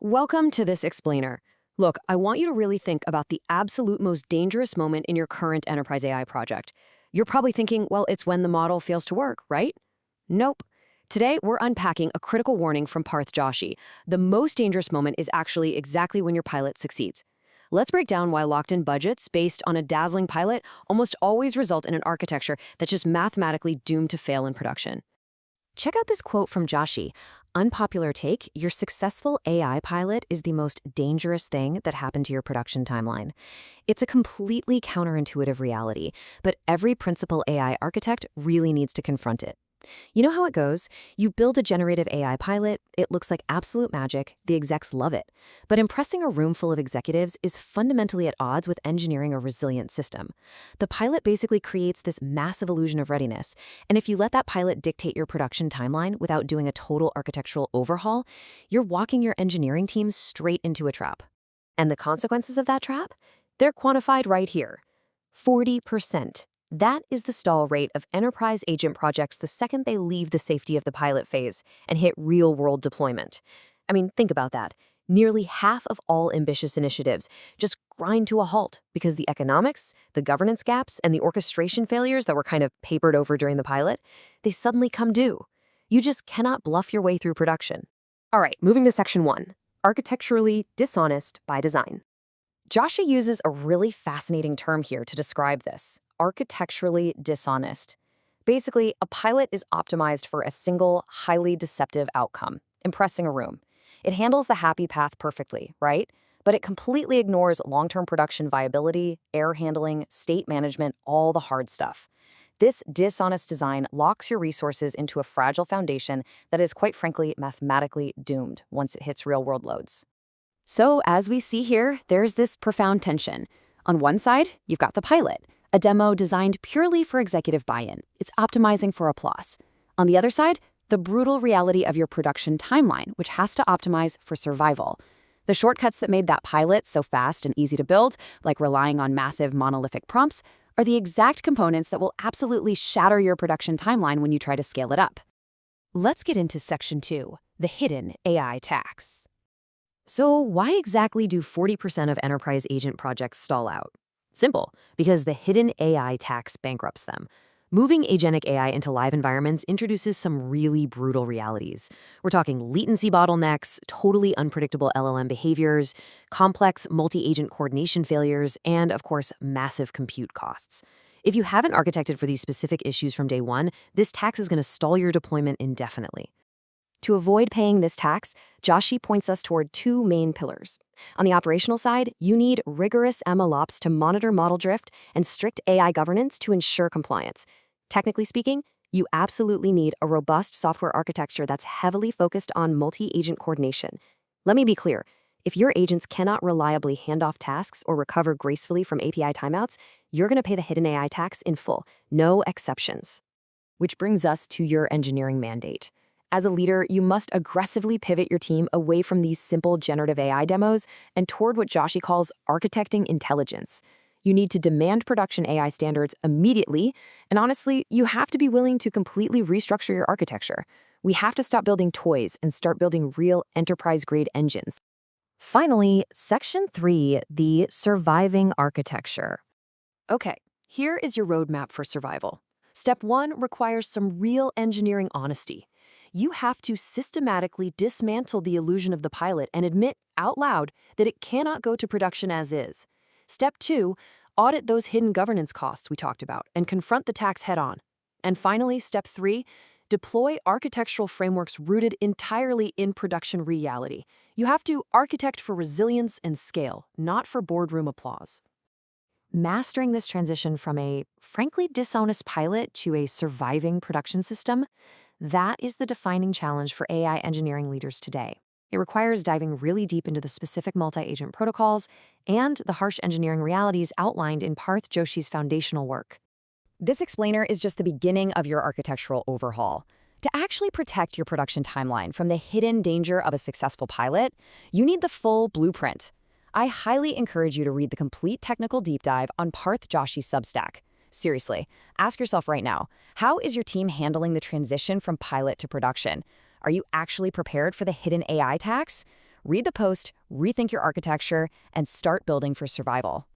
Welcome to this explainer. Look, I want you to really think about the absolute most dangerous moment in your current enterprise AI project. You're probably thinking, well, it's when the model fails to work, right? Nope. Today, we're unpacking a critical warning from Parth Joshi. The most dangerous moment is actually exactly when your pilot succeeds. Let's break down why locked-in budgets based on a dazzling pilot almost always result in an architecture that's just mathematically doomed to fail in production. Check out this quote from Joshi. Unpopular take, your successful AI pilot is the most dangerous thing that happened to your production timeline. It's a completely counterintuitive reality, but every principal AI architect really needs to confront it. You know how it goes? You build a generative AI pilot, it looks like absolute magic, the execs love it. But impressing a room full of executives is fundamentally at odds with engineering a resilient system. The pilot basically creates this massive illusion of readiness, and if you let that pilot dictate your production timeline without doing a total architectural overhaul, you're walking your engineering team straight into a trap. And the consequences of that trap? They're quantified right here. 40%. That is the stall rate of enterprise agent projects the second they leave the safety of the pilot phase and hit real-world deployment. I mean, think about that. Nearly half of all ambitious initiatives just grind to a halt because the economics, the governance gaps, and the orchestration failures that were kind of papered over during the pilot, they suddenly come due. You just cannot bluff your way through production. All right, moving to section 1, architecturally dishonest by design. Joshi uses a really fascinating term here to describe this. Architecturally dishonest. Basically, a pilot is optimized for a single, highly deceptive outcome, impressing a room. It handles the happy path perfectly, right? But it completely ignores long-term production viability, error handling, state management, all the hard stuff. This dishonest design locks your resources into a fragile foundation that is, quite frankly, mathematically doomed once it hits real-world loads. So, as we see here, there's this profound tension. On one side, you've got the pilot, a demo designed purely for executive buy-in. It's optimizing for applause. On the other side, the brutal reality of your production timeline, which has to optimize for survival. The shortcuts that made that pilot so fast and easy to build, like relying on massive monolithic prompts, are the exact components that will absolutely shatter your production timeline when you try to scale it up. Let's get into section 2, the hidden AI tax. So why exactly do 40% of enterprise agent projects stall out? Simple, because the hidden AI tax bankrupts them. Moving agentic AI into live environments introduces some really brutal realities. We're talking latency bottlenecks, totally unpredictable LLM behaviors, complex multi-agent coordination failures, and, of course, massive compute costs. If you haven't architected for these specific issues from day one, this tax is going to stall your deployment indefinitely. To avoid paying this tax, Joshi points us toward two main pillars. On the operational side, you need rigorous MLOps to monitor model drift and strict AI governance to ensure compliance. Technically speaking, you absolutely need a robust software architecture that's heavily focused on multi-agent coordination. Let me be clear. If your agents cannot reliably hand off tasks or recover gracefully from API timeouts, you're going to pay the hidden AI tax in full, no exceptions. Which brings us to your engineering mandate. As a leader, you must aggressively pivot your team away from these simple generative AI demos and toward what Joshi calls architecting intelligence. You need to demand production AI standards immediately, and honestly, you have to be willing to completely restructure your architecture. We have to stop building toys and start building real enterprise-grade engines. Finally, section 3, the surviving architecture. Okay, here is your roadmap for survival. Step 1 requires some real engineering honesty. You have to systematically dismantle the illusion of the pilot and admit out loud that it cannot go to production as is. Step 2, audit those hidden governance costs we talked about and confront the tax head-on. And finally, step 3, deploy architectural frameworks rooted entirely in production reality. You have to architect for resilience and scale, not for boardroom applause. Mastering this transition from a, frankly, dishonest pilot to a surviving production system, that is the defining challenge for AI engineering leaders today. It requires diving really deep into the specific multi-agent protocols and the harsh engineering realities outlined in Parth Joshi's foundational work. This explainer is just the beginning of your architectural overhaul. To actually protect your production timeline from the hidden danger of a successful pilot, you need the full blueprint. I highly encourage you to read the complete technical deep dive on Parth Joshi's Substack. Seriously, ask yourself right now, how is your team handling the transition from pilot to production? Are you actually prepared for the hidden AI tax? Read the post, rethink your architecture, and start building for survival.